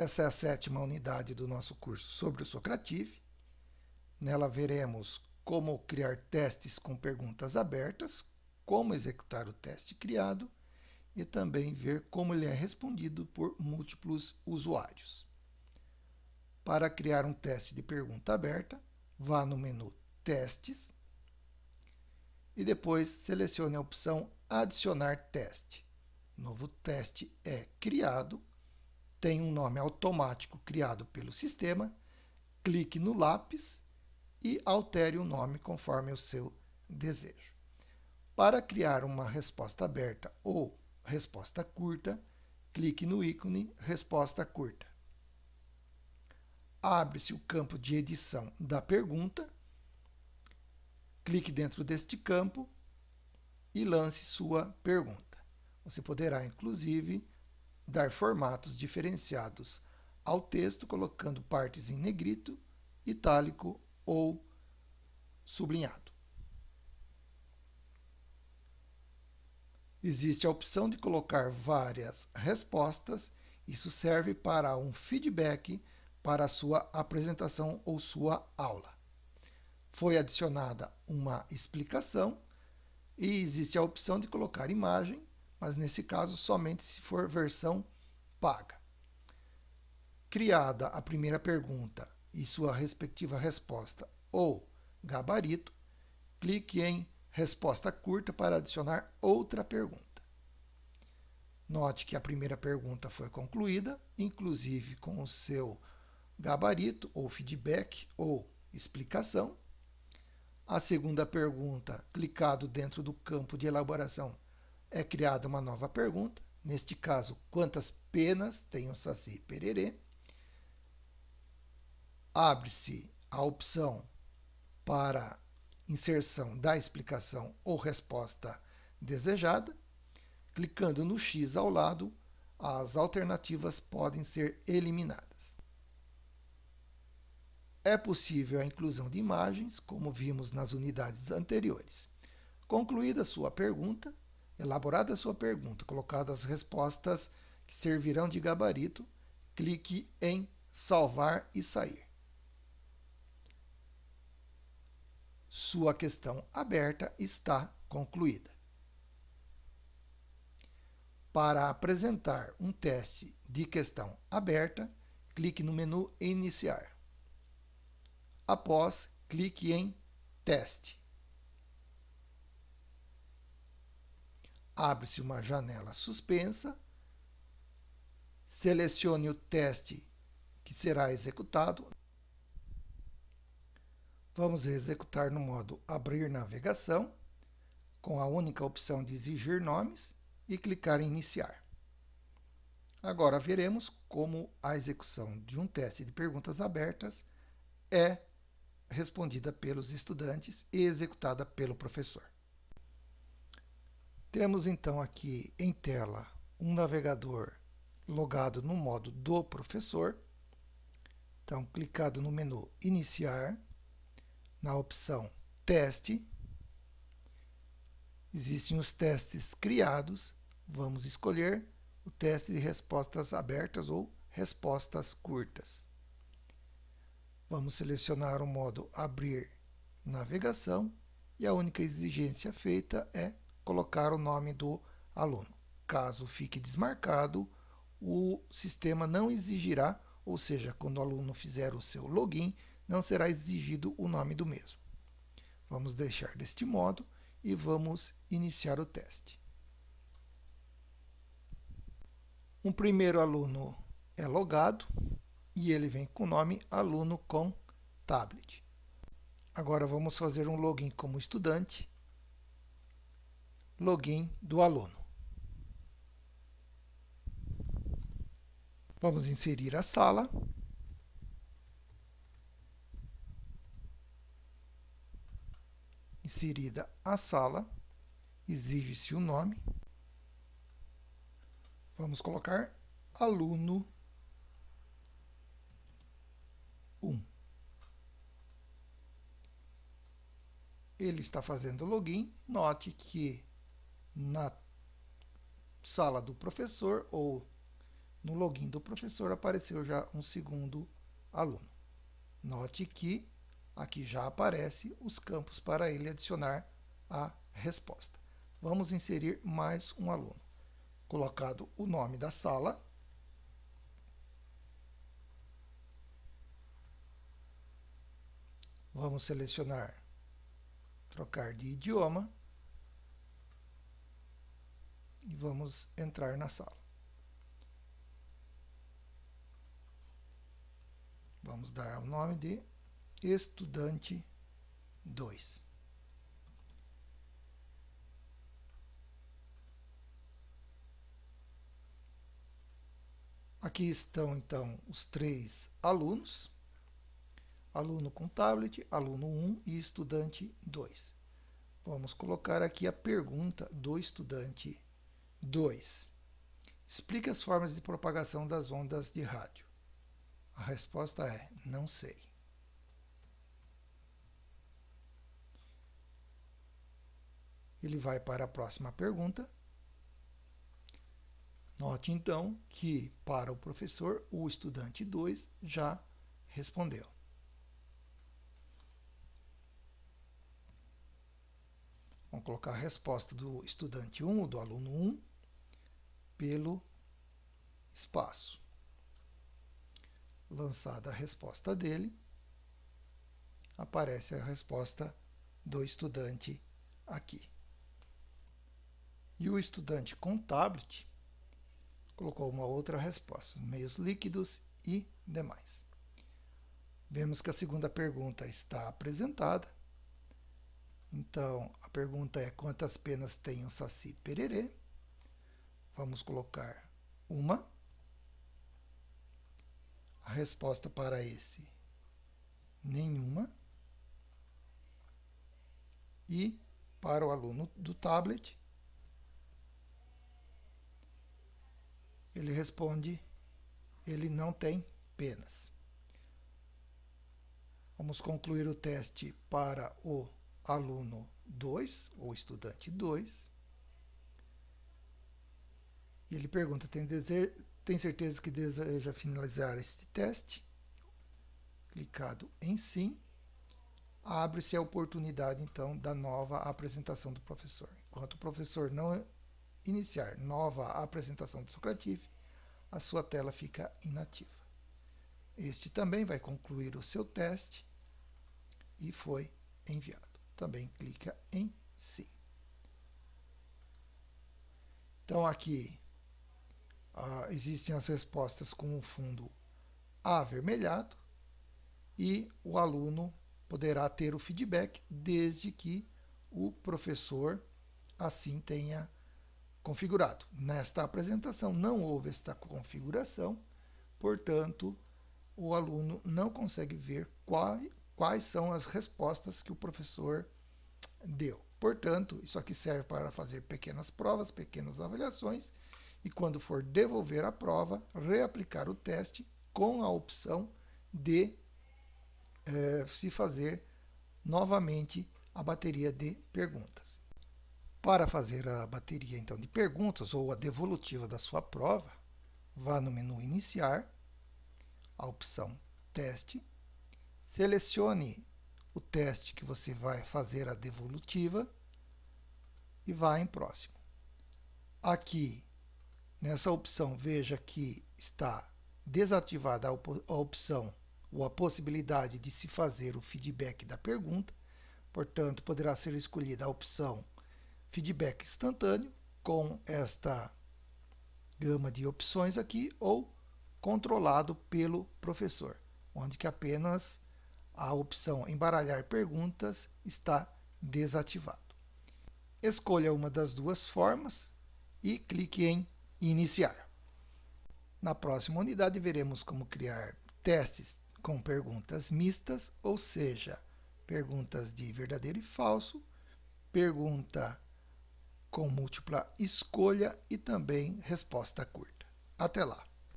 Essa é a 7ª unidade do nosso curso sobre o Socrative. Nela veremos como criar testes com perguntas abertas, como executar o teste criado e também ver como ele é respondido por múltiplos usuários. Para criar um teste de pergunta aberta, vá no menu Testes e depois selecione a opção Adicionar teste. Novo teste é criado, tem um nome automático criado pelo sistema, clique no lápis e altere o nome conforme o seu desejo. Para criar uma resposta aberta ou resposta curta, clique no ícone Resposta curta. Abre-se o campo de edição da pergunta, clique dentro deste campo e lance sua pergunta. Você poderá, inclusive, dar formatos diferenciados ao texto, colocando partes em negrito, itálico ou sublinhado. Existe a opção de colocar várias respostas. Isso serve para um feedback para a sua apresentação ou sua aula. Foi adicionada uma explicação e existe a opção de colocar imagem, mas nesse caso somente se for versão paga. Criada a primeira pergunta e sua respectiva resposta ou gabarito, clique em Resposta curta para adicionar outra pergunta. Note que a primeira pergunta foi concluída, inclusive com o seu gabarito ou feedback ou explicação. A segunda pergunta, clicado dentro do campo de elaboração, é criada uma nova pergunta. Neste caso, quantas penas tem o Saci Pererê? Abre-se a opção para inserção da explicação ou resposta desejada. Clicando no X ao lado, as alternativas podem ser eliminadas. É possível a inclusão de imagens, como vimos nas unidades anteriores. Concluída a sua pergunta, elaborada a sua pergunta, colocadas as respostas que servirão de gabarito, clique em Salvar e sair. Sua questão aberta está concluída. Para apresentar um teste de questão aberta, clique no menu Iniciar. Após, clique em Teste. Abre-se uma janela suspensa. Selecione o teste que será executado. Vamos executar no modo Abrir navegação, com a única opção de exigir nomes, e clicar em Iniciar. Agora veremos como a execução de um teste de perguntas abertas é respondida pelos estudantes e executada pelo professor. Temos então aqui em tela um navegador logado no modo do professor. Então, clicado no menu Iniciar, na opção Teste, existem os testes criados. Vamos escolher o teste de respostas abertas ou respostas curtas. Vamos selecionar o modo Abrir navegação e a única exigência feita é colocar o nome do aluno. Caso fique desmarcado, o sistema não exigirá, ou seja, quando o aluno fizer o seu login, não será exigido o nome do mesmo. Vamos deixar deste modo e vamos iniciar o teste. Um primeiro aluno é logado e ele vem com o nome aluno com tablet. Agora vamos fazer um login como estudante. Login do aluno. Vamos inserir a sala. Inserida a sala, exige-se o nome. Vamos colocar aluno 1. Ele está fazendo login. Note que na sala do professor ou no login do professor apareceu já um segundo aluno. Note que aqui já aparece os campos para ele adicionar a resposta. Vamos inserir mais um aluno. Colocado o nome da sala, vamos selecionar trocar de idioma e vamos entrar na sala. Vamos dar o nome de estudante 2. Aqui estão, então, os 3 alunos. Aluno com tablet, aluno 1 e estudante 2. Vamos colocar aqui a pergunta do estudante 2. Explique as formas de propagação das ondas de rádio. A resposta é: não sei. Ele vai para a próxima pergunta. Note então que, para o professor, o estudante 2 já respondeu. Vamos colocar a resposta do estudante 1, do aluno 1, pelo espaço. Lançada a resposta dele, aparece a resposta do estudante aqui. E o estudante com tablet colocou uma outra resposta: meios líquidos e demais. Vemos que a segunda pergunta está apresentada. Então, a pergunta é: quantas penas tem o Saci Pererê? Vamos colocar uma. A resposta para esse: nenhuma. E para o aluno do tablet, ele responde: ele não tem penas. Vamos concluir o teste para o aluno 2, ou estudante 2. E ele pergunta: tem certeza que deseja finalizar este teste? Clicado em sim, abre-se a oportunidade, então, da nova apresentação do professor. Enquanto o professor não iniciar nova apresentação do Socrative, a sua tela fica inativa. Este também vai concluir o seu teste e foi enviado. Também clica em sim. Então, aqui existem as respostas com o fundo avermelhado e o aluno poderá ter o feedback desde que o professor assim tenha configurado. Nesta apresentação não houve esta configuração, portanto, o aluno não consegue ver quais são as respostas que o professor deu. Portanto, isso aqui serve para fazer pequenas provas, pequenas avaliações, e quando for devolver a prova, reaplicar o teste com a opção de se fazer novamente a bateria de perguntas. Para fazer a bateria então de perguntas ou a devolutiva da sua prova, vá no menu Iniciar, a opção Teste, selecione o teste que você vai fazer a devolutiva e vá em Próximo. Aqui, nessa opção, veja que está desativada a opção ou a possibilidade de se fazer o feedback da pergunta, portanto, poderá ser escolhida a opção feedback instantâneo com esta gama de opções aqui, ou controlado pelo professor, onde que apenas a opção embaralhar perguntas está desativado. Escolha uma das duas formas e clique em iniciar. Na próxima unidade veremos como criar testes com perguntas mistas, ou seja, perguntas de verdadeiro e falso, pergunta com múltipla escolha e também resposta curta. Até lá!